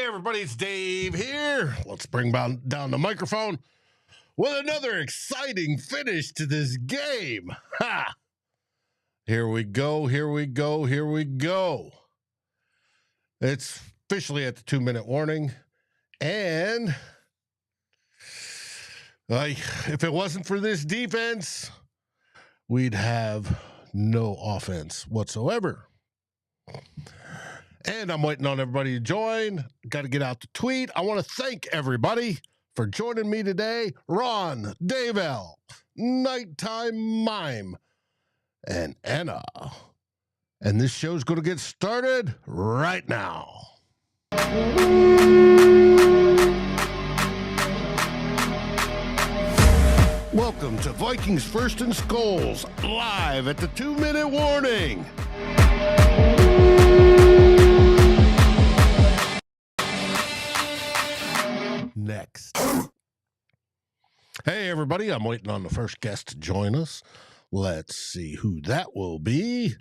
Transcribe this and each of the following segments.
Hey everybody, it's Dave here. Let's bring down the microphone with another exciting finish to this game. Ha! Here we go. It's officially at the 2-minute warning. And if it wasn't for this defense, we'd have no offense whatsoever. And I'm waiting on everybody to join. Got to get out the tweet. I want to thank everybody for joining me today. Ron, Dave L, Nighttime Mime, and Anna. And this show's going to get started right now. Welcome to Vikings First and SKOLs, live at the 2-minute warning. Next. Hey, everybody. I'm waiting on the first guest to join us. Let's see who that will be.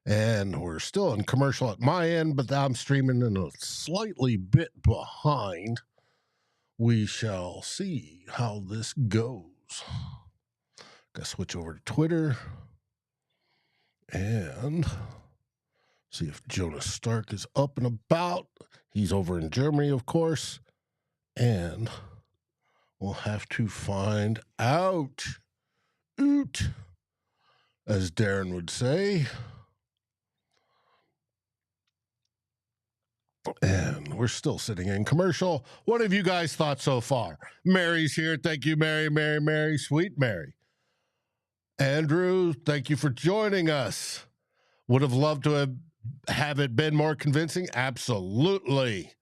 And we're still in commercial at my end, but I'm streaming in a slightly bit behind. We shall see how this goes. Gotta switch over to Twitter and see if Jonas Stark is up and about. He's over in Germany, of course. And we'll have to find out, as Darren would say. And we're still sitting in commercial. What have you guys thought so far? Mary's here. Thank you, Mary, sweet Mary. Andrew, thank you for joining us. Would have loved to have it been more convincing. Absolutely.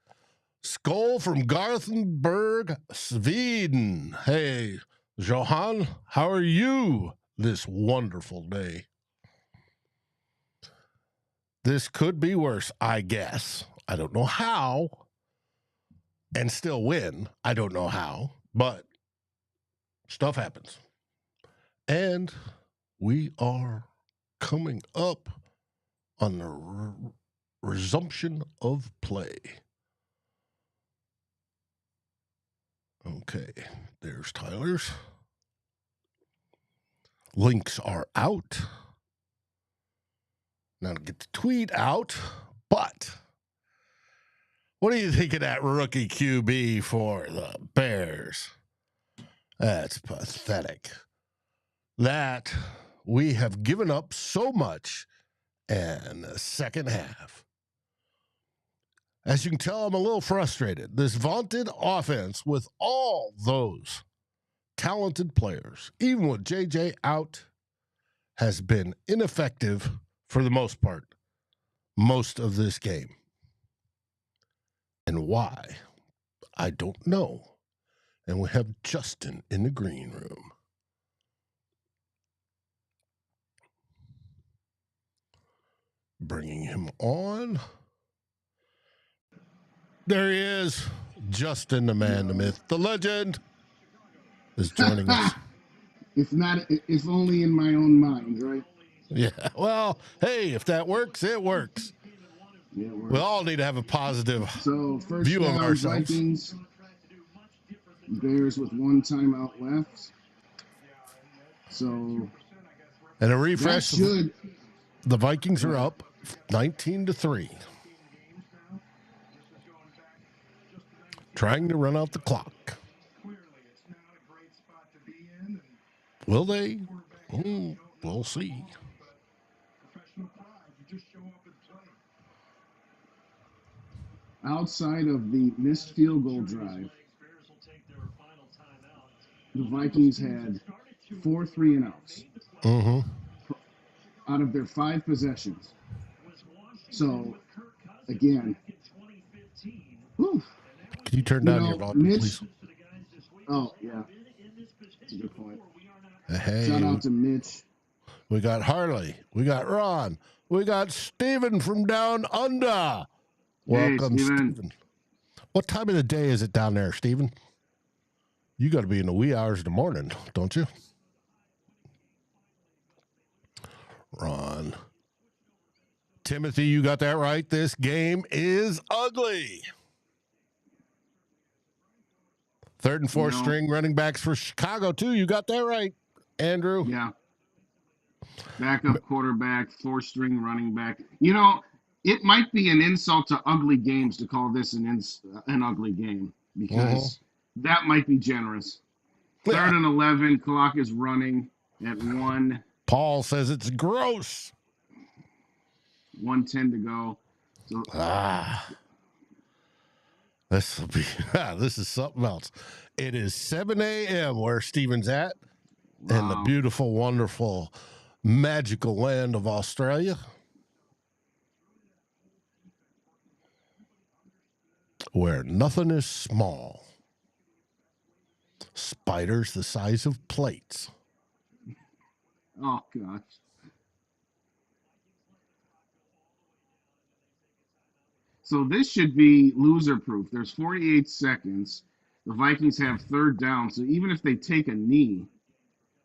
SKOL from Gothenburg, Sweden. Hey, Johan, how are you this wonderful day? This could be worse, I guess. I don't know how, and still win. I don't know how, but stuff happens. And we are coming up on the resumption of play. Okay, there's Tyler's. Links are out. Now to get the tweet out, but what do you think of that rookie QB for the Bears? That's pathetic. That we have given up so much in the second half. As you can tell, I'm a little frustrated. This vaunted offense with all those talented players, even with JJ out, has been ineffective for the most part, most of this game. And why? I don't know. And we have Justin in the green room. Bringing him on. There he is. Justin, the man, the myth, the legend, is joining us. It's only in my own mind, right? Yeah. Well, hey, if that works, it works. Yeah, it works. We all need to have a positive first view of ourselves. Vikings, Bears with one timeout left. So, and a refresh. The Vikings are up 19-3. Trying to run out the clock. Will they? We'll see. Outside of the missed field goal drive, the Vikings had 4 3-and-outs out of their 5 possessions. So, again, can you turn down your volume, please? Oh, yeah. That's a good point. Hey. Shout out to Mitch. We got Harley. We got Ron. We got Steven from down under. Welcome, hey, Steven. What time of the day is it down there, Steven? You got to be in the wee hours of the morning, don't you? Ron. Timothy, you got that right. This game is ugly. Third and fourth string running backs for Chicago, too. You got that right, Andrew. Yeah. Backup quarterback, four-string running back. It might be an insult to ugly games to call this an ugly game because that might be generous. Third and 11, clock is running at 1. Paul says it's gross. 1:10 to go. So this is something else. It is 7 a.m. where Steven's at in the beautiful, wonderful, magical land of Australia. Where nothing is small. Spiders the size of plates. Oh, gosh. So this should be loser-proof. There's 48 seconds. The Vikings have third down. So even if they take a knee,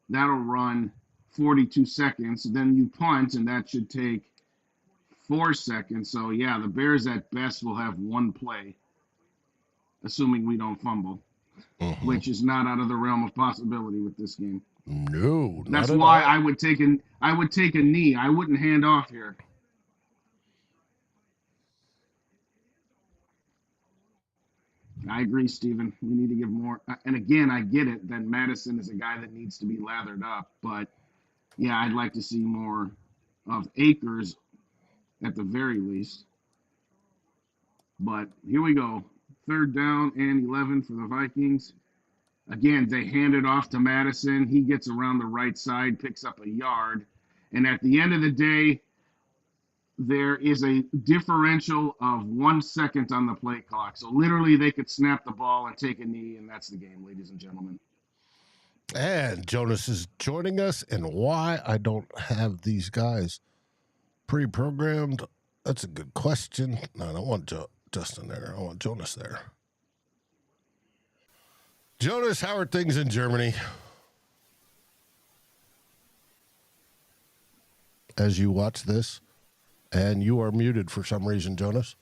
that'll run 42 seconds. Then you punt, and that should take 4 seconds. So, yeah, the Bears at best will have one play, assuming we don't fumble, which is not out of the realm of possibility with this game. No, that's why I would take a knee. I wouldn't hand off here. I agree, Steven. We need to give more. And again, I get it that Madison is a guy that needs to be lathered up. But, yeah, I'd like to see more of Akers at the very least. But here we go. Third down and 11 for the Vikings. Again, they hand it off to Madison. He gets around the right side, picks up a yard. And at the end of the day, there is a differential of 1 second on the play clock. So literally they could snap the ball and take a knee, and that's the game, ladies and gentlemen. And Jonas is joining us. And why I don't have these guys pre-programmed, that's a good question. No, I don't want Justin there. I want Jonas there. Jonas, how are things in Germany? As you watch this, and you are muted for some reason, Jonas.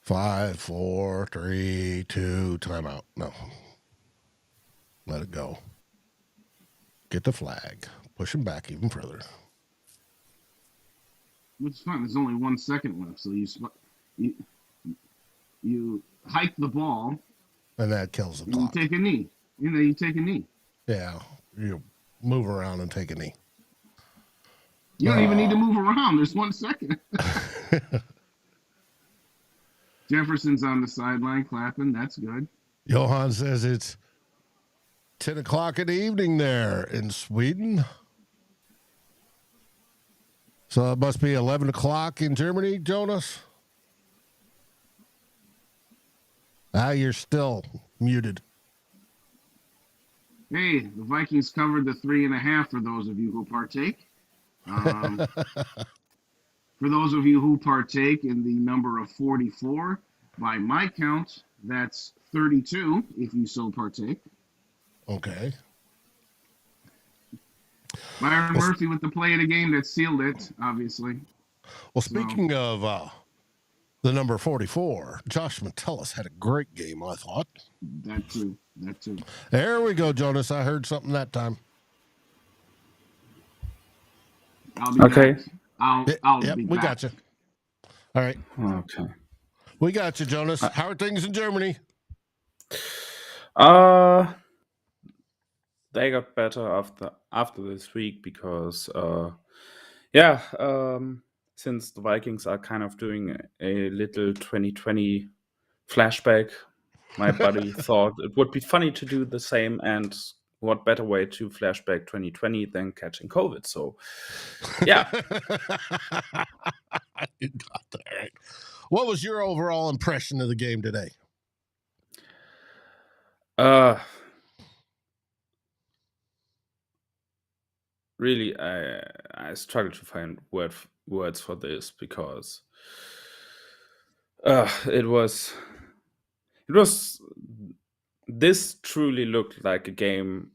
Five, four, three, two, timeout. No. Let it go. Get the flag. Push him back even further. Which is fine. There's only 1 second left, so you hike the ball, and that kills the clock. You take a knee. You take a knee. Yeah, you move around and take a knee. You don't even need to move around. There's 1 second. Jefferson's on the sideline clapping. That's good. Johan says it's 10 o'clock in the evening there in Sweden. So it must be 11 o'clock in Germany, Jonas. You're still muted. Hey, the Vikings covered the 3.5 for those of you who partake. For those of you who partake in the number of 44, by my count, that's 32 if you so partake. Okay. Byron Murphy with the play of the game that sealed it, obviously. Well, speaking of the number 44, Josh Metellus had a great game, I thought. That too. There we go, Jonas. I heard something that time. I'll be back. I'll be back. We got you. All right. Okay. We got you, Jonas. How are things in Germany? They got better after this week because since the Vikings are kind of doing a little 2020 flashback, my buddy thought it would be funny to do the same, and what better way to flashback 2020 than catching COVID? So, yeah. You got that right. What was your overall impression of the game today? Really, I struggle to find words for this because this truly looked like a game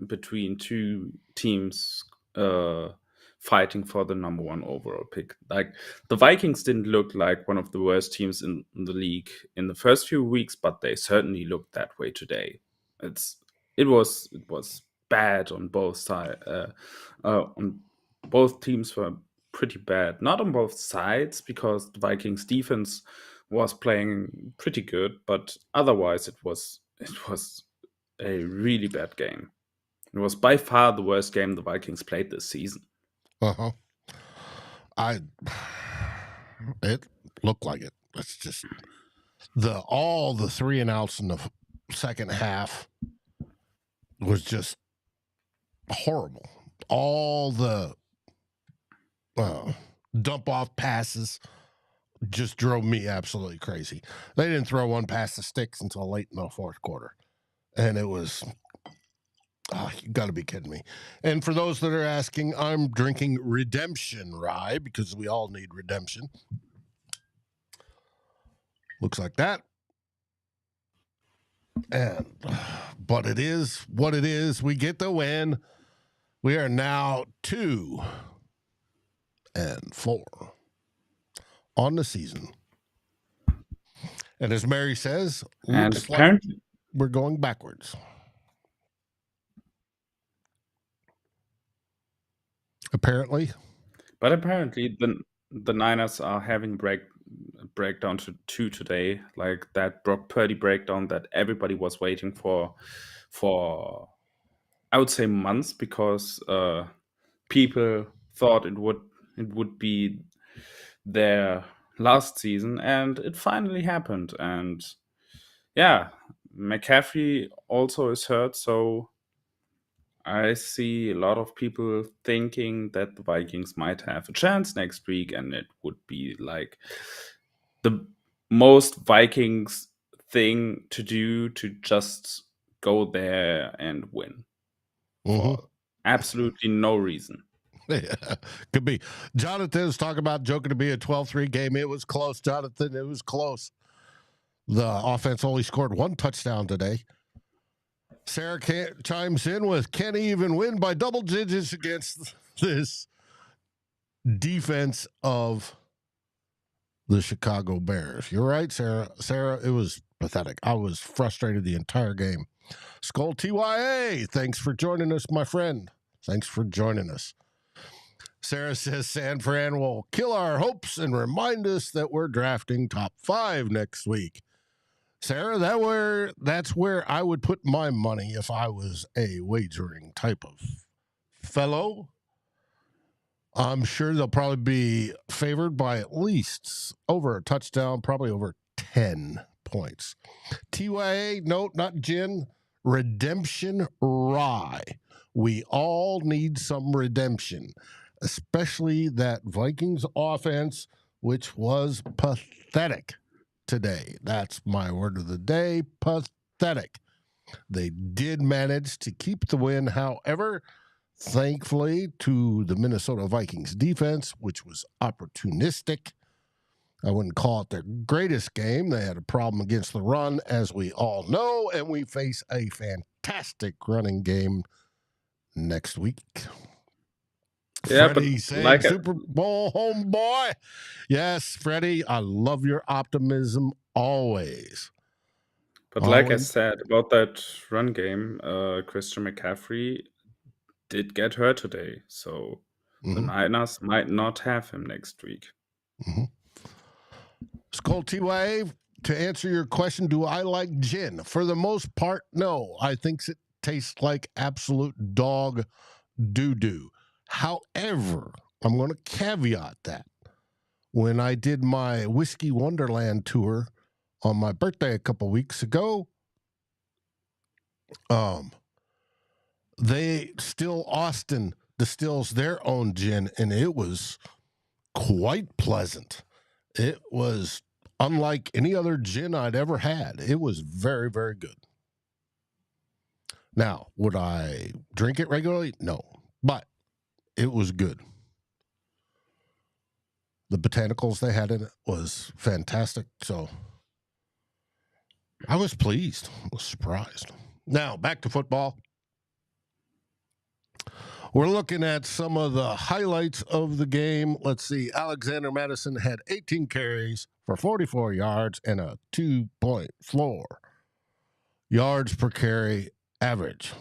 between two teams fighting for the number 1 overall pick. Like, the Vikings didn't look like one of the worst teams in the league in the first few weeks, but they certainly looked that way today. It was bad on both sides. On both teams were pretty bad. Not on both sides, because the Vikings defense was playing pretty good, but otherwise it was a really bad game. It was by far the worst game the Vikings played this season. It looked like it. It's just all the 3 and outs in the second half was just horrible. All the dump off passes just drove me absolutely crazy. They didn't throw one past the sticks until late in the fourth quarter. And it was, you got to be kidding me. And for those that are asking, I'm drinking redemption rye because we all need redemption. Looks like that. But it is what it is. We get the win. We are now 2-4 on the season. And as Mary says, And looks like apparently, we're going backwards. Apparently. But apparently the Niners are having breakdown to 2 today, like that Brock Purdy breakdown that everybody was waiting for I would say months, because people thought it would be their last season, and it finally happened. And yeah, McCaffrey also is hurt, so I see a lot of people thinking that the Vikings might have a chance next week, and it would be like the most Vikings thing to do, to just go there and win for absolutely no reason. Yeah, could be. Jonathan's talking about joking to be a 12-3 game. It was close, Jonathan. It was close. The offense only scored 1 touchdown today. Sarah chimes in with, can he even win by double digits against this defense of the Chicago Bears? You're right, Sarah. Sarah, it was pathetic. I was frustrated the entire game. SKOL TYA, thanks for joining us, my friend. Thanks for joining us. Sarah says San Fran will kill our hopes and remind us that we're drafting top 5 next week. Sarah, that's where I would put my money if I was a wagering type of fellow. I'm sure they'll probably be favored by at least over a touchdown, probably over 10 points. TYA, note, not gin, redemption rye. We all need some redemption, especially that Vikings offense, which was pathetic today. That's my word of the day, pathetic. They did manage to keep the win, however, thankfully to the Minnesota Vikings defense, which was opportunistic. I wouldn't call it their greatest game. They had a problem against the run, as we all know, and we face a fantastic running game next week. Yeah, Freddie but saying like Super Bowl homeboy. Yes, Freddie, I love your optimism always. like I Always. said about that run game, Christian McCaffrey did get hurt today, so the Niners might not have him next week. SKOL TYA, to answer your question, do I like gin? For the most part, no. I think it tastes like absolute dog doo-doo. However, I'm going to caveat that. When I did my Whiskey Wonderland tour on my birthday a couple weeks ago, Austin distills their own gin, and it was quite pleasant. It was unlike any other gin I'd ever had. It was very, very good. Now, would I drink it regularly? No, but it was good. The botanicals they had in it was fantastic. So I was pleased. I was surprised. Now, back to football. We're looking at some of the highlights of the game. Let's see. Alexander Madison had 18 carries for 44 yards and a 2.4 yards per carry average.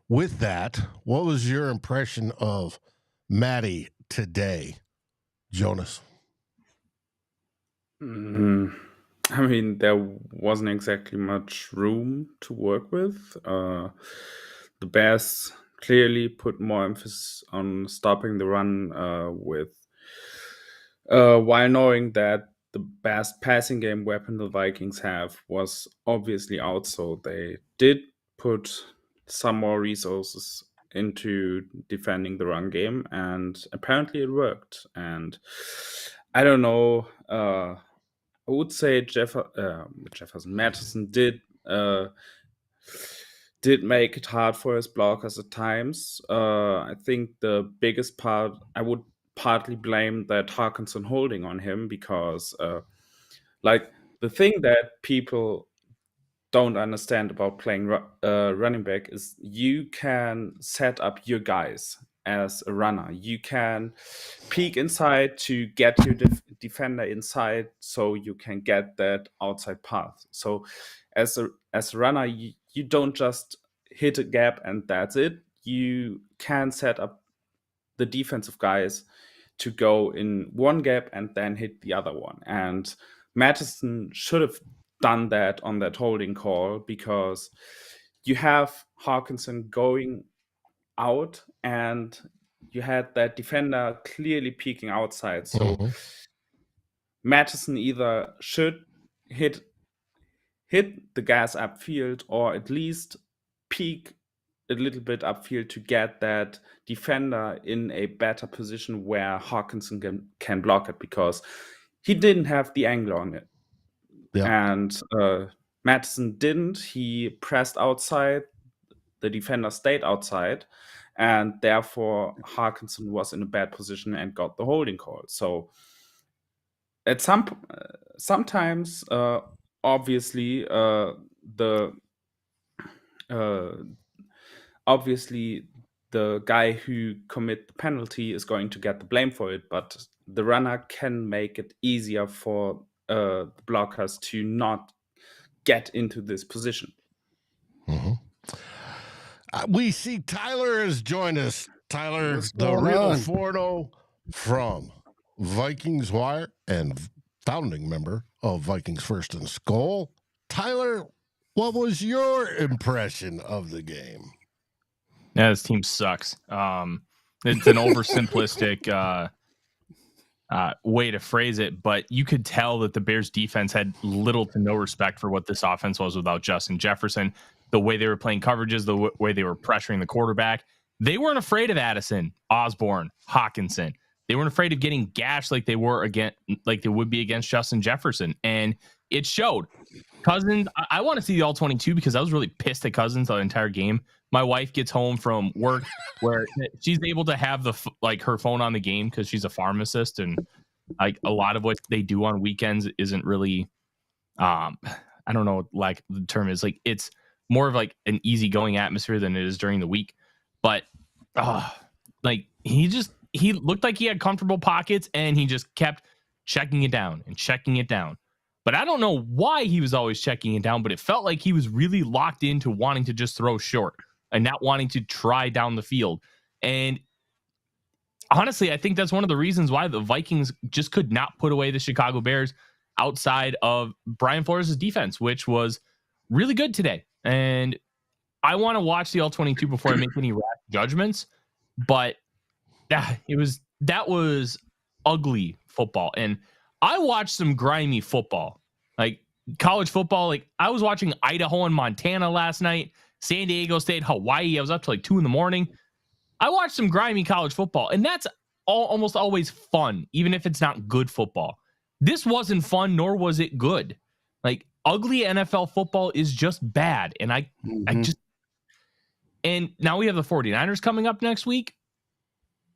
With that, what was your impression of Matty today, Jonas? I mean, there wasn't exactly much room to work with. The Bears clearly put more emphasis on stopping the run while knowing that the best passing game weapon the Vikings have was obviously out. So they did put some more resources into defending the run game, and apparently it worked. And I don't know. I would say Jefferson Madison did make it hard for his blockers at times. I think the biggest part, I would partly blame that Hawkinson holding on him, because the thing that people don't understand about playing running back is you can set up your guys as a runner. You can peek inside to get your defender inside, so you can get that outside path. So as a runner, you don't just hit a gap and that's it. You can set up the defensive guys to go in one gap and then hit the other one. And Madison should have done that on that holding call, because you have Hawkinson going out and you had that defender clearly peeking outside. So Madison either should hit the gas upfield, or at least peek a little bit upfield to get that defender in a better position where Hawkinson can block it, because he didn't have the angle on it. Yeah. And Madison didn't. He pressed outside. The defender stayed outside. And therefore, Hawkinson was in a bad position and got the holding call. So at sometimes, obviously, the guy who commit the penalty is going to get the blame for it, but the runner can make it easier for the blockers to not get into this position. We see Tyler has joined us. Tyler, the real Forno from Vikings Wire and founding member of Vikings First and SKOL. Tyler, what was your impression of the game? Yeah, this team sucks. It's an oversimplistic way to phrase it, but you could tell that the Bears defense had little to no respect for what this offense was without Justin Jefferson. The way they were playing coverages, the way they were pressuring the quarterback. They weren't afraid of Addison, Osborne, Hawkinson. They weren't afraid of getting gashed like they would be against Justin Jefferson. And it showed. Cousins, I want to see the all-22 because I was really pissed at Cousins the entire game. My wife gets home from work where she's able to have her phone on the game because she's a pharmacist, and like a lot of what they do on weekends isn't really I don't know what like the term is, like it's more of like an easygoing atmosphere than it is during the week. But he looked like he had comfortable pockets and he just kept checking it down and checking it down. But I don't know why he was always checking it down, but it felt like he was really locked into wanting to just throw short and not wanting to try down the field. And honestly, I think that's one of the reasons why the Vikings just could not put away the Chicago Bears outside of Brian Flores' defense, which was really good today. And I want to watch the all-22 before I make any rash judgments, but that was ugly football. And I watched some grimy football, like college football. Like I was watching Idaho and Montana last night, San Diego State, Hawaii. I was up to like 2 a.m. I watched some grimy college football, and that's almost always fun, even if it's not good football. This wasn't fun, nor was it good. Like ugly NFL football is just bad. And and now we have the 49ers coming up next week.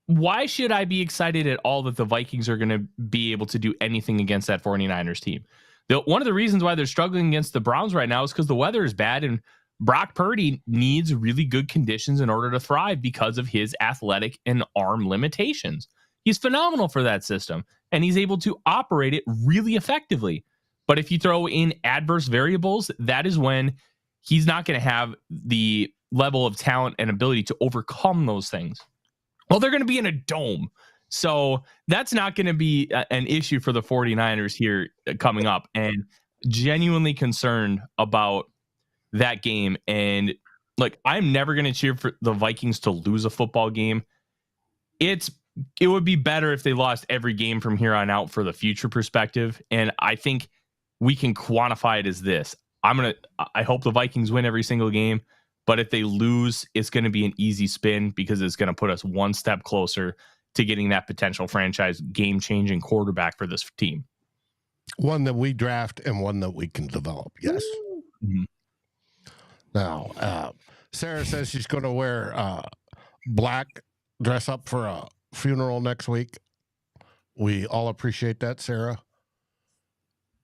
Why should I be excited at all that the Vikings are going to be able to do anything against that 49ers team? One of the reasons why they're struggling against the Browns right now is because the weather is bad, and Brock Purdy needs really good conditions in order to thrive because of his athletic and arm limitations. He's phenomenal for that system, and he's able to operate it really effectively. But if you throw in adverse variables, that is when he's not going to have the level of talent and ability to overcome those things. Well, they're going to be in a dome. So that's not going to be an issue for the 49ers here coming up. And genuinely concerned about that game. And like, I'm never going to cheer for the Vikings to lose a football game. It would be better if they lost every game from here on out for the future perspective. And I think we can quantify it as this. I hope the Vikings win every single game, but if they lose, it's going to be an easy spin because it's going to put us one step closer to getting that potential franchise game-changing quarterback for this team. One that we draft and one that we can develop. Yes. Mm-hmm. Now, Sarah says she's going to wear black, dress up for a funeral next week. We all appreciate that, Sarah.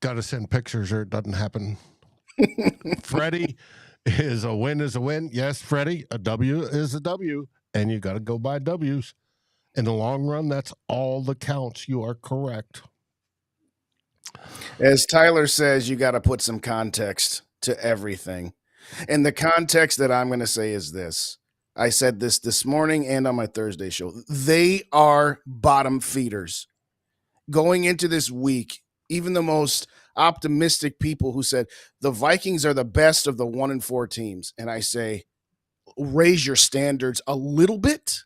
Got to send pictures or it doesn't happen. Freddie is a win is a win. Yes, Freddie, a W is a W, and you got to go by W's. In the long run, that's all that counts. You are correct. As Tyler says, you got to put some context to everything. And the context that I'm going to say is this. I said this morning and on my Thursday show. They are bottom feeders. Going into this week, even the most optimistic people who said the Vikings are the best of the 1-4 teams. And I say, raise your standards a little bit,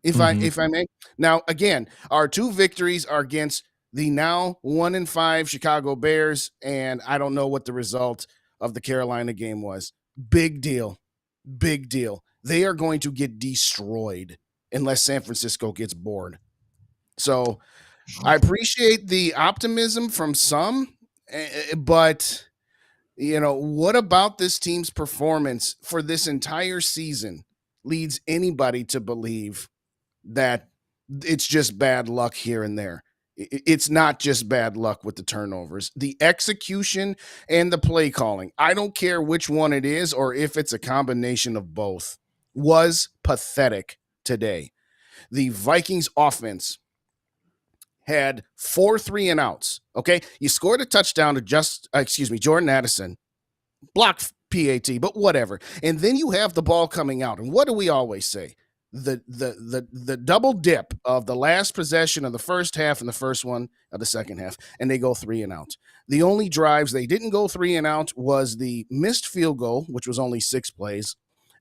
if I may. Now, again, our 2 victories are against the now 1-5 Chicago Bears, and I don't know what the result of the Carolina game was. Big deal. Big deal. They are going to get destroyed unless San Francisco gets bored. So I appreciate the optimism from some, but, you know, what about this team's performance for this entire season leads anybody to believe that it's just bad luck here and there? It's not just bad luck with the turnovers. The execution and the play calling, I don't care which one it is or if it's a combination of both, was pathetic today. The Vikings offense had 4 3-and-outs. Okay, you scored a touchdown to Jordan Addison, blocked PAT, but whatever. And then you have the ball coming out. And what do we always say? The double dip of the last possession of the first half and the first one of the second half, and they go 3-and-out. The only drives they didn't go 3-and-out was the missed field goal, which was only 6 plays,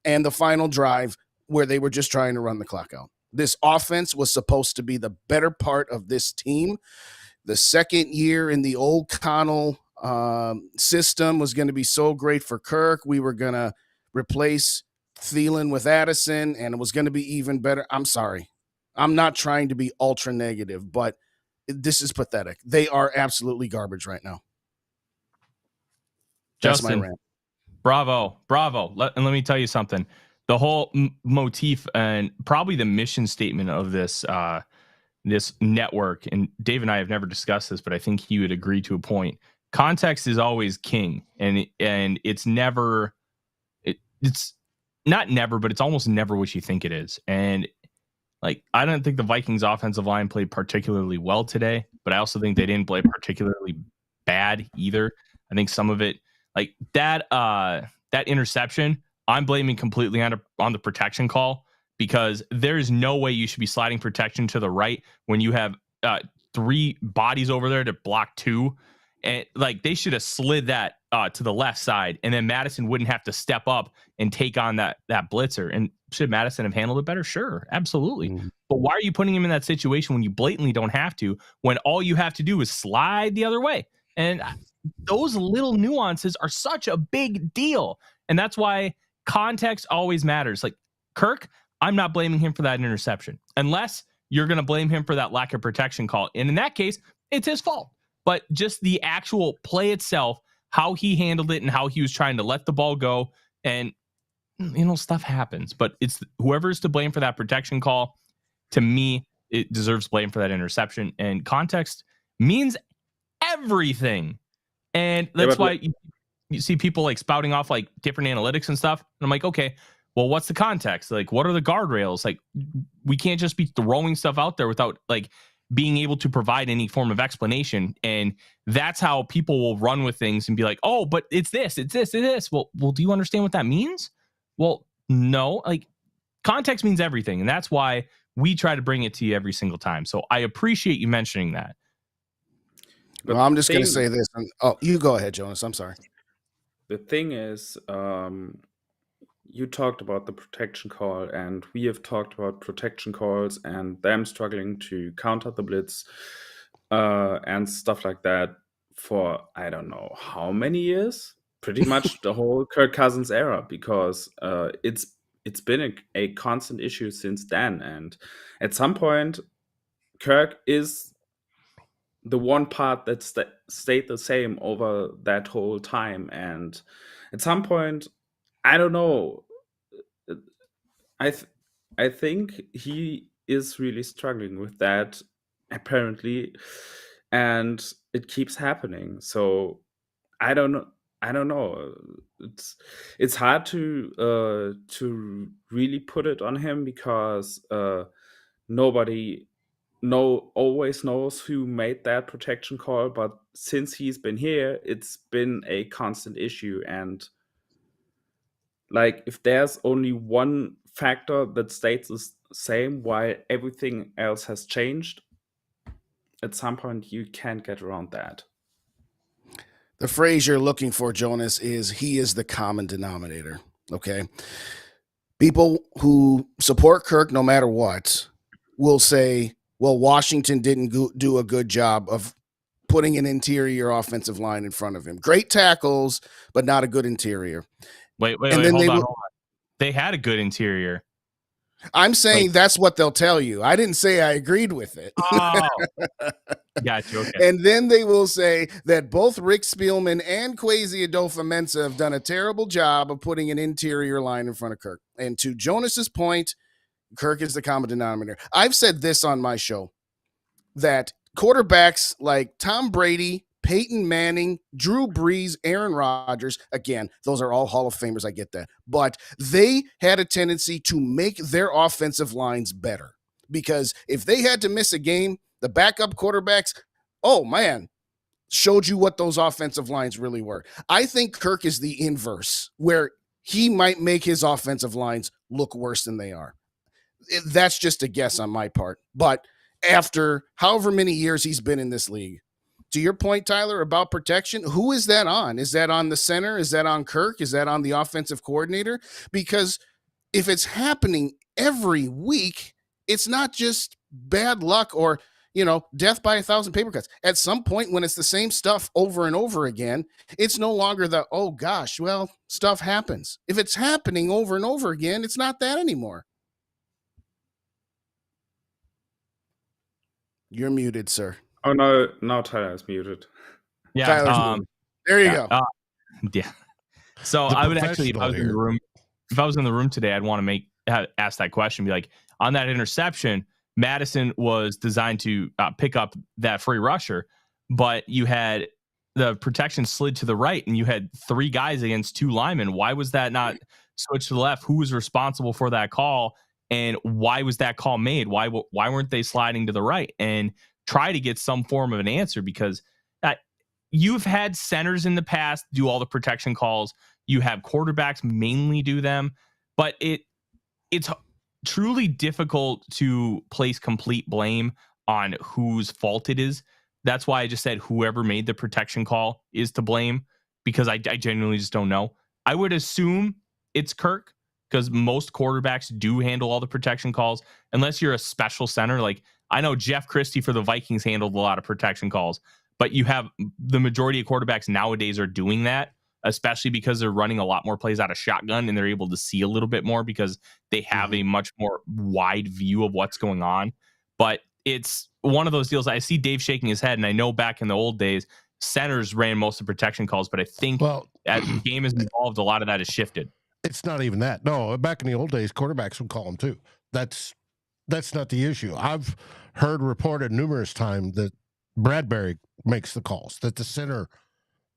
and the final drive where they were just trying to run the clock out. This offense was supposed to be the better part of this team. The second year in the old Connell system was going to be so great for Kirk. We were going to replace Thielen with Addison, and it was going to be even better. I'm sorry. I'm not trying to be ultra negative, but this is pathetic. They are absolutely garbage right now. That's Justin, my rant. Bravo. And let me tell you something. The whole motif and probably the mission statement of this this network, and Dave and I have never discussed this, but I think he would agree to a point. Context is always king, and it's never it's not never, but it's almost never what you think it is. And like, I don't think the Vikings offensive line played particularly well today, but I also think they didn't play particularly bad either. I think some of it, like that interception, I'm blaming completely on the protection call, because there's no way you should be sliding protection to the right when you have 3 bodies over there to block 2. And like, they should have slid that to the left side, and then Madison wouldn't have to step up and take on that blitzer. And should Madison have handled it better? Sure, absolutely. Mm-hmm. But why are you putting him in that situation when you blatantly don't have to, when all you have to do is slide the other way? And those little nuances are such a big deal. And that's why context always matters. Like Kirk, I'm not blaming him for that interception, unless you're going to blame him for that lack of protection call. And in that case, it's his fault. But just the actual play itself, how he handled it and how he was trying to let the ball go, and, you know, stuff happens. But it's whoever's to blame for that protection call, to me, it deserves blame for that interception. And context means everything. And that's why you see people like spouting off like different analytics and stuff. And I'm like, okay, well, what's the context? Like, what are the guardrails? Like, we can't just be throwing stuff out there without like being able to provide any form of explanation. And that's how people will run with things and be like, oh, but it's this, it's this, it's this. Well, do you understand what that means? Well, no, like context means everything. And that's why we try to bring it to you every single time. So I appreciate you mentioning that. Well, I'm just going to say this. Oh, you go ahead, Jonas. I'm sorry. The thing is, you talked about the protection call, and we have talked about protection calls and them struggling to counter the blitz and stuff like that for I don't know how many years. Pretty much the whole Kirk Cousins era, because it's been a constant issue since then. And at some point, Kirk is the one part that stayed the same over that whole time. And at some point, I don't know. I think he is really struggling with that, apparently, and it keeps happening. So I don't know. It's hard to really put it on him, because nobody always knows who made that protection call. But since he's been here, it's been a constant issue. And like, if there's only one factor that stays the same while everything else has changed, at some point you can't get around that. The phrase you're looking for, Jonas, is he is the common denominator. Okay. People who support Kirk no matter what will say, well, Washington didn't do a good job of putting an interior offensive line in front of him. Great tackles, but not a good interior. Wait, hold on. They had a good interior. I'm saying that's what they'll tell you. I didn't say I agreed with it. Oh, gotcha. Okay. And then they will say that both Rick Spielman and Kwesi Adolfo-Mensah have done a terrible job of putting an interior line in front of Kirk. And to Jonas's point, Kirk is the common denominator. I've said this on my show, that quarterbacks like Tom Brady, Peyton Manning, Drew Brees, Aaron Rodgers, again, those are all Hall of Famers, I get that. But they had a tendency to make their offensive lines better, because if they had to miss a game, the backup quarterbacks, oh man, showed you what those offensive lines really were. I think Kirk is the inverse, where he might make his offensive lines look worse than they are. That's just a guess on my part. But after however many years he's been in this league, to your point, Tyler, about protection, who is that on? Is that on the center? Is that on Kirk? Is that on the offensive coordinator? Because if it's happening every week, it's not just bad luck or, death by 1,000 paper cuts. At some point, when it's the same stuff over and over again, it's no longer the, oh gosh, well, stuff happens. If it's happening over and over again, it's not that anymore. You're muted, sir. Oh, no, now Tyler is muted. Yeah. There you go. Yeah. So I would actually, if I was in the room today, I'd want to ask that question, be like, on that interception, Madison was designed to pick up that free rusher, but you had the protection slid to the right and you had 3 guys against 2 linemen. Why was that not switched to the left? Who was responsible for that call? And why was that call made? Why weren't they sliding to the right? And try to get some form of an answer, because you've had centers in the past do all the protection calls. You have quarterbacks mainly do them, but it's truly difficult to place complete blame on whose fault it is. That's why I just said whoever made the protection call is to blame, because I genuinely just don't know. I would assume it's Kirk, because most quarterbacks do handle all the protection calls, unless you're a special center. Like, I know Jeff Christie for the Vikings handled a lot of protection calls, but you have the majority of quarterbacks nowadays are doing that, especially because they're running a lot more plays out of shotgun and they're able to see a little bit more because they have a much more wide view of what's going on. But it's one of those deals. I see Dave shaking his head, and I know back in the old days, centers ran most of the protection calls, but I think as the game has evolved, a lot of that has shifted. It's not even that. No, back in the old days, quarterbacks would call them too. That's not the issue. I've heard reported numerous times that Bradbury makes the calls, that the center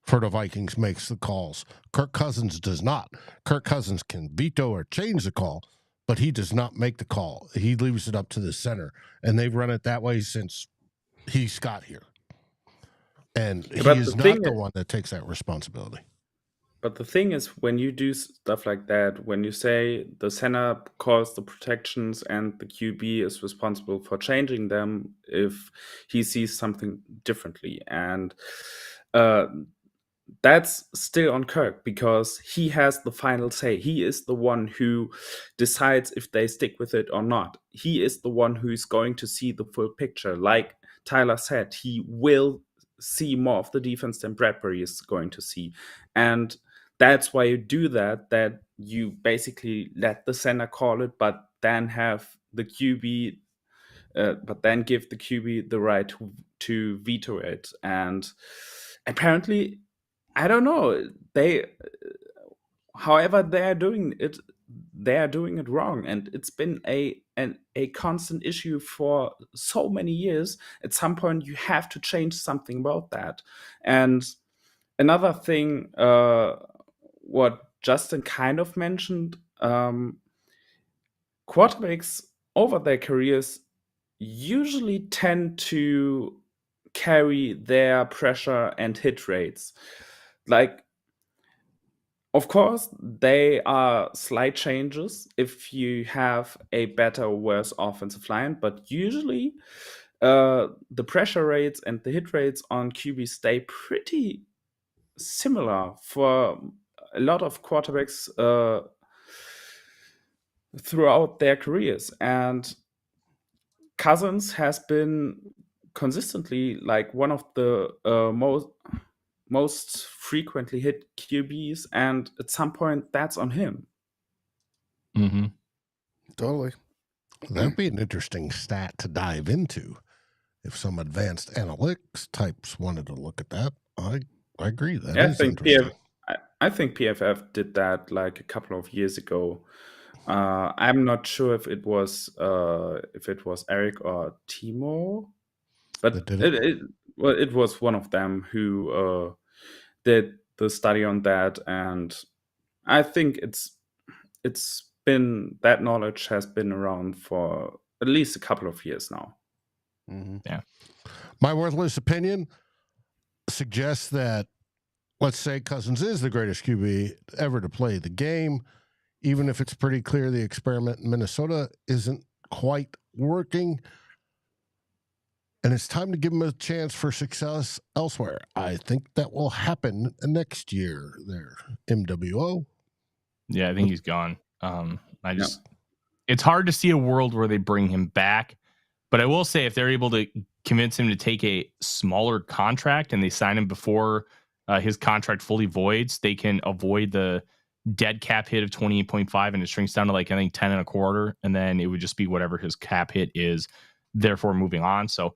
for the Vikings makes the calls. Kirk Cousins does not. Kirk Cousins can veto or change the call, but he does not make the call. He leaves it up to the center, and they've run it that way since he's got here. And he is not the one that takes that responsibility. But the thing is, when you do stuff like that, when you say the center calls the protections and the QB is responsible for changing them if he sees something differently. And that's still on Kirk because he has the final say. He is the one who decides if they stick with it or not. He is the one who is going to see the full picture. Like Tyler said, he will see more of the defense than Bradbury is going to see. And that's why you do that you basically let the center call it, but then have the QB, but then give the QB the right to veto it. And apparently, I don't know, however they are doing it wrong, and it's been a constant issue for so many years. At some point, you have to change something about that. And another thing, what Justin kind of mentioned, quarterbacks over their careers usually tend to carry their pressure and hit rates. Like, of course, they are slight changes if you have a better or worse offensive line, but usually the pressure rates and the hit rates on QB stay pretty similar for a lot of quarterbacks throughout their careers. And Cousins has been consistently like one of the most frequently hit QBs, and at some point that's on him. Mm-hmm. Totally. That'd be an interesting stat to dive into if some advanced analytics types wanted to look at that. I agree. That is interesting. I think PFF did that like a couple of years ago. I'm not sure if it was Eric or Timo, but it was one of them who did the study on that, and I think it's been, that knowledge has been around for at least a couple of years now. Mm-hmm. Yeah. My worthless opinion suggests that, let's say Cousins is the greatest QB ever to play the game, even if it's pretty clear the experiment in Minnesota isn't quite working, and it's time to give him a chance for success elsewhere. I think that will happen next year there, MWO. Yeah, I think he's gone. It's hard to see a world where they bring him back, but I will say if they're able to convince him to take a smaller contract and they sign him before his contract fully voids, they can avoid the dead cap hit of 28.5 and it shrinks down to like, I think 10 and a quarter. And then it would just be whatever his cap hit is, therefore moving on. So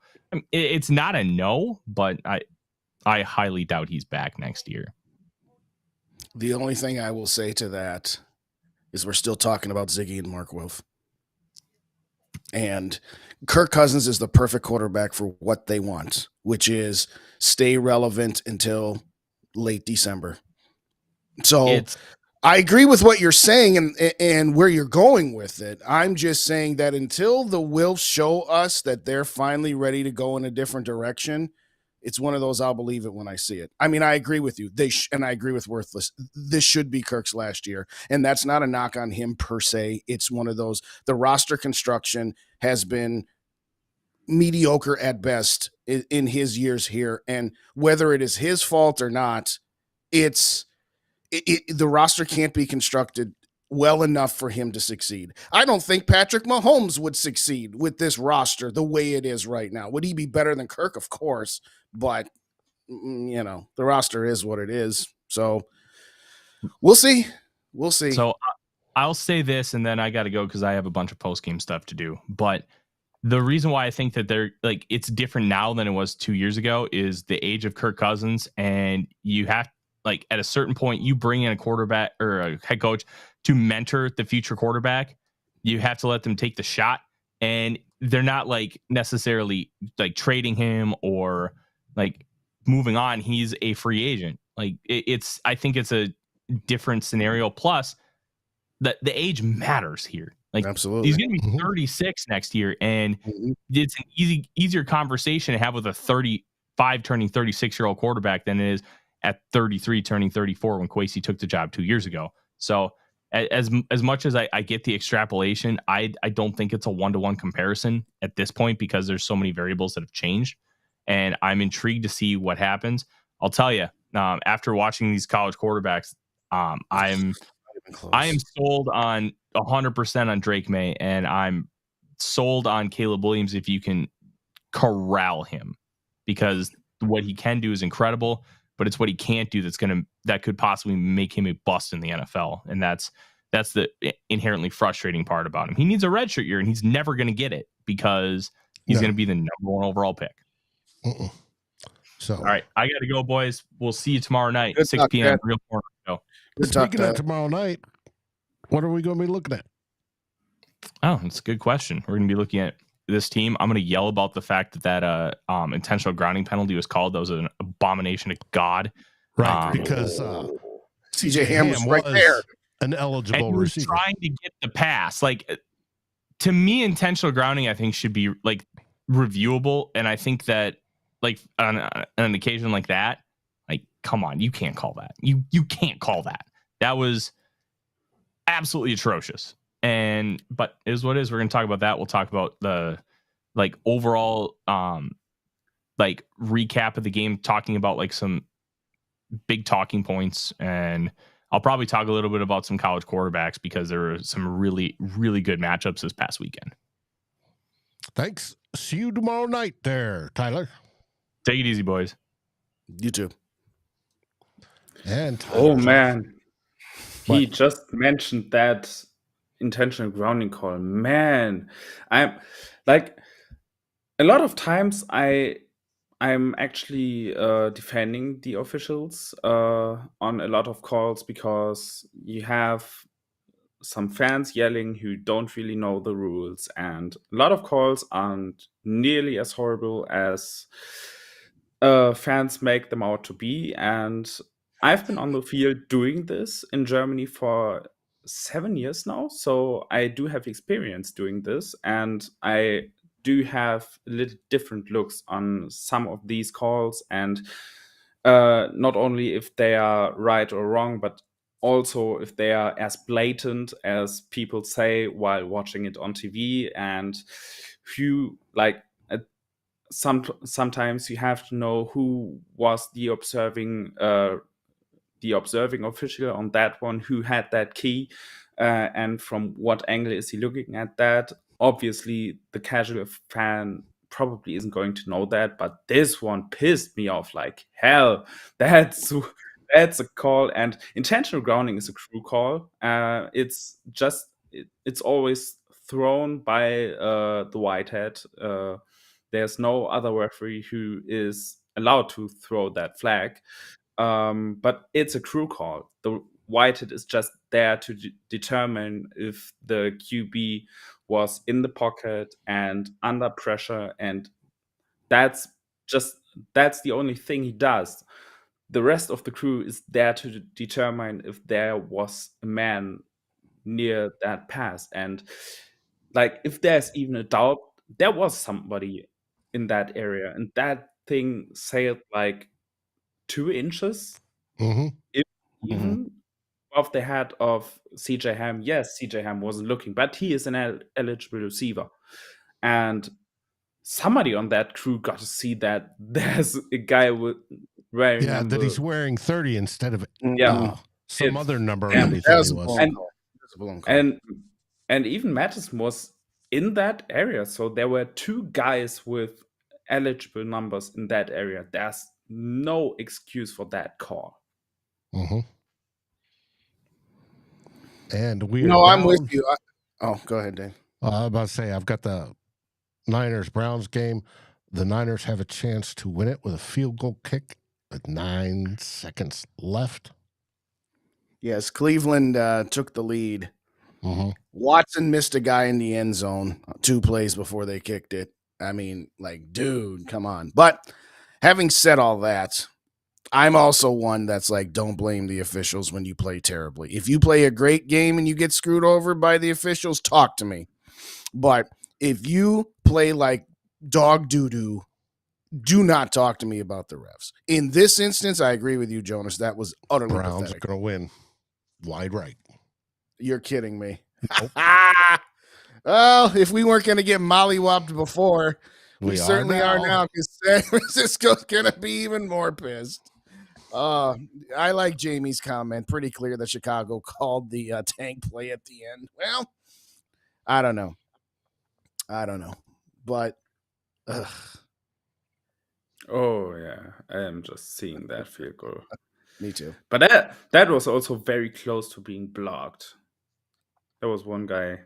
it's not a no, but I highly doubt he's back next year. The only thing I will say to that is we're still talking about Ziggy and Mark Wilf. And Kirk Cousins is the perfect quarterback for what they want, which is stay relevant until late December. So I agree with what you're saying and where you're going with it. I'm just saying that until the Wilfs show us that they're finally ready to go in a different direction, it's one of those I'll believe it when I see it. I mean, I agree with you. And I agree with Worthless. This should be Kirk's last year. And that's not a knock on him per se. It's one of those, the roster construction has been mediocre at best in his years here. And whether it is his fault or not, the roster can't be constructed well enough for him to succeed. I don't think Patrick Mahomes would succeed with this roster the way it is right now. Would he be better than Kirk? Of course, but the roster is what it is. So we'll see. So I'll say this, and then I got to go because I have a bunch of post-game stuff to do. But the reason why I think that it's different now than it was 2 years ago is the age of Kirk Cousins, and you have at a certain point, you bring in a quarterback or a head coach to mentor the future quarterback. You have to let them take the shot, and they're not necessarily trading him or moving on. He's a free agent. Like I think it's a different scenario. Plus, the age matters here. Like Absolutely. he's going to be 36 next year, and it's an easier conversation to have with a 35 turning 36-year-old quarterback than it is at 33 turning 34 when Kwesi took the job 2 years ago. So as much as I get the extrapolation, I don't think it's a 1-to-1 comparison at this point because there's so many variables that have changed, and I'm intrigued to see what happens. I'll tell you, after watching these college quarterbacks, I am sold on 100% on Drake May, and I'm sold on Caleb Williams if you can corral him, because what he can do is incredible, but it's what he can't do that could possibly make him a bust in the NFL, and that's the inherently frustrating part about him. He needs a redshirt year, and he's never going to get it because he's going to be the number 1 overall pick. So, all right, I got to go, boys. We'll see you tomorrow night, Good 6 talk, p.m. Dad. Real Corner Show. Speaking of tomorrow night, what are we going to be looking at? Oh, that's a good question. We're going to be looking at this team. I'm going to yell about the fact that intentional grounding penalty was called. That was an abomination to God. Right, because CJ Ham was right there. An eligible and he was receiver. trying to get the pass. Like, to me, intentional grounding, I think, should be like reviewable. And I think that, like, on an occasion like that, like, come on, you can't call that. You can't call that. That was absolutely atrocious. But it is what it is. We're going to talk about that. We'll talk about the like overall like recap of the game, talking about like some big talking points, and I'll probably talk a little bit about some college quarterbacks because there were some really, really good matchups this past weekend. Thanks. See you tomorrow night there, Tyler. Take it easy, boys. You too. And Oh man, he What? just mentioned that intentional grounding call. Man, I'm like, a lot of times I'm actually defending the officials on a lot of calls because you have some fans yelling who don't really know the rules, and a lot of calls aren't nearly as horrible as fans make them out to be. And I've been on the field doing this in Germany for 7 years now, so I do have experience doing this, and I do have a little different looks on some of these calls, and not only if they are right or wrong, but also if they are as blatant as people say while watching it on TV. And who, like, sometimes you have to know who was the observing official on that one, who had that key, and from what angle is he looking at that. Obviously, the casual fan probably isn't going to know that, but this one pissed me off like hell. That's a call, and intentional grounding is a true call. It's always thrown by the whitehead. There's no other referee who is allowed to throw that flag. But it's a true call. The whitehead is just there to determine if the QB was in the pocket and under pressure, and that's the only thing he does. The rest of the crew is there to determine if there was a man near that pass, and like, if there's even a doubt, there was somebody in that area, and that thing sailed like 2 inches, Mm-hmm. if even, above the head of CJ Ham. Yes, CJ Ham wasn't looking, but he is an eligible receiver. And somebody on that crew got to see that there's a guy wearing Yeah, number, that he's wearing 30 instead of Yeah. some It's- other number and that he thought he was. and even Mattis was in that area. So there were 2 guys with eligible numbers in that area. There's no excuse for that call. Mm-hmm. And we No, are I'm with down. you. Go ahead, Dave. I was about to say, I've got the Niners-Browns game. The Niners have a chance to win it with a field goal kick with 9 seconds left. Yes, Cleveland took the lead. Mm-hmm. Watson missed a guy in the end zone 2 plays before they kicked it. I mean, like, dude, come on. But having said all that, I'm also one that's like, don't blame the officials when you play terribly. If you play a great game and you get screwed over by the officials, talk to me. But if you play like dog doo-doo, do not talk to me about the refs. In this instance, I agree with you, Jonas. That was utterly Browns pathetic. going to win. Wide right. You're kidding me. Nope. Well, if we weren't going to get mollywopped before, we certainly are now, because San Francisco's going to be even more pissed. I like Jamie's comment. Pretty clear that Chicago called the tank play at the end. Well, I don't know. But Oh yeah, I am just seeing that field goal. Me too. But that was also very close to being blocked. There was one guy.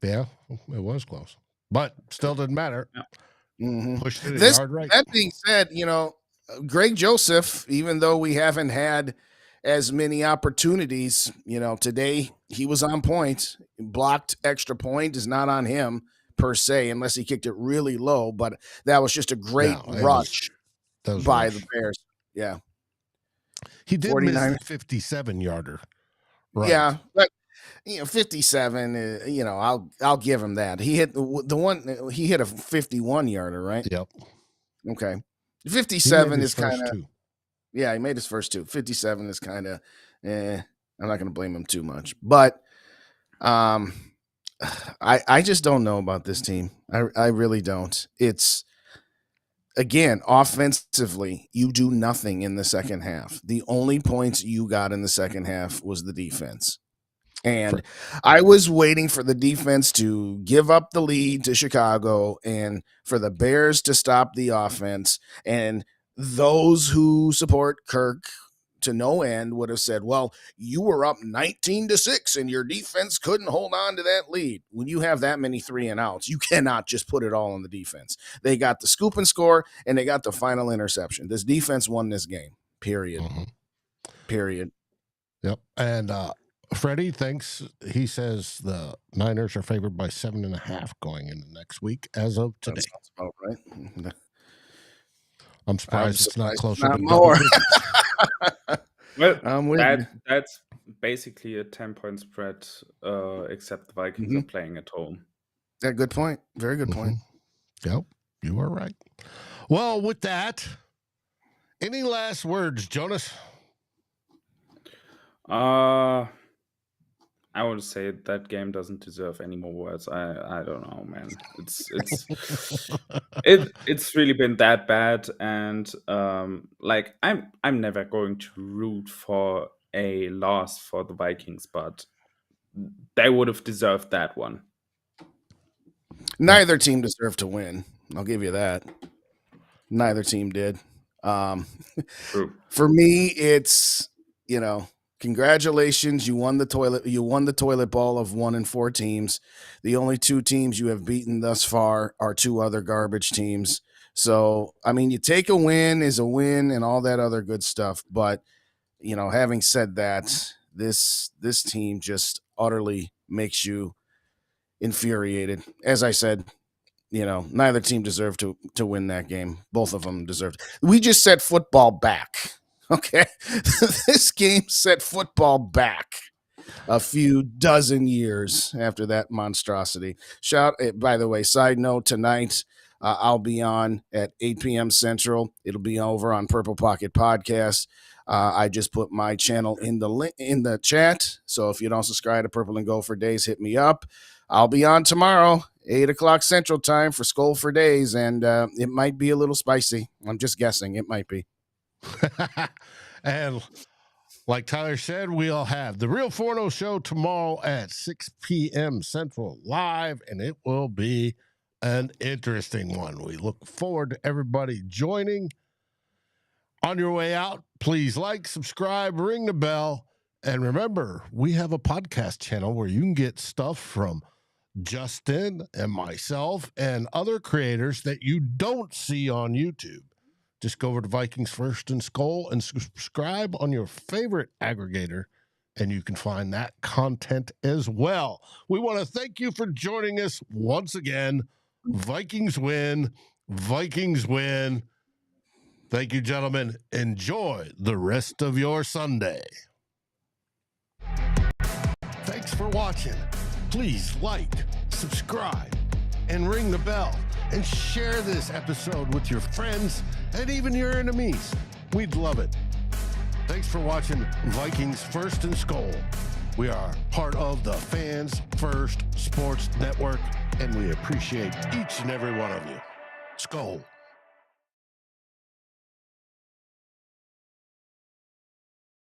Yeah, it was close, but still didn't matter. Mm-hmm. Pushed it a yard right. That being said, Greg Joseph, even though we haven't had as many opportunities, today he was on point. Blocked extra point is not on him per se, unless he kicked it really low. But that was just a great rush by the Bears. Yeah, he did miss the 57-yarder. Right. Yeah, but 57. I'll give him that. He hit the one. He hit a 51-yarder, right? Yep. Okay. 57 is kind of. Two. Yeah, he made his first two. 57 is kind of. I'm not going to blame him too much, but I just don't know about this team. I really don't. It's, again, offensively, you do nothing in the second half. The only points you got in the second half was the defense. And I was waiting for the defense to give up the lead to Chicago and for the Bears to stop the offense. And those who support Kirk to no end would have said, well, you were up 19-6 and your defense couldn't hold on to that lead. When you have that many 3-and-outs, you cannot just put it all on the defense. They got the scoop and score, and they got the final interception. This defense won this game, period. Mm-hmm. Period. Yep. And Freddie thinks, he says the Niners are favored by 7.5 going into next week as of today. That sounds about right. I'm surprised it's not closer not to more. Well, that's basically a 10-point spread, except the Vikings are playing at home. Yeah, good point. Very good point. Yep, you are right. Well, with that, any last words, Jonas? I would say that game doesn't deserve any more words. I don't know, man. It's really been that bad, and I'm never going to root for a loss for the Vikings, but they would have deserved that one. Neither team deserved to win. I'll give you that. Neither team did. True. For me, it's congratulations, you won the toilet bowl of 1 and 4 teams. The only 2 teams you have beaten thus far are 2 other garbage teams. So, I mean, you take a win is a win and all that other good stuff. But, having said that, this team just utterly makes you infuriated. As I said, neither team deserved to win that game. Both of them deserved. We just set football back. Okay, this game set football back a few dozen years after that monstrosity. By the way, side note, tonight I'll be on at 8 p.m. Central. It'll be over on Purple Pocket Podcast. I just put my channel in the chat. So if you don't subscribe to Purple and Go for Days, hit me up. I'll be on tomorrow, 8 o'clock Central Time for SKOL for Days, and it might be a little spicy. I'm just guessing. It might be. And like Tyler said, we'll have the Real Forno show tomorrow at 6 p.m. Central live, and it will be an interesting one. We look forward to everybody joining. On your way out, please like, subscribe, ring the bell, and remember, we have a podcast channel where you can get stuff from Justin and myself and other creators that you don't see on YouTube. Just go over to Vikings First and SKOL and subscribe on your favorite aggregator, and you can find that content as well. We want to thank you for joining us once again. Vikings win. Vikings win. Thank you, gentlemen. Enjoy the rest of your Sunday. Thanks for watching. Please like, subscribe, and ring the bell, and share this episode with your friends and even your enemies. We'd love it. Thanks for watching Vikings First and SKOL. We are part of the Fans First Sports Network, and we appreciate each and every one of you. SKOL.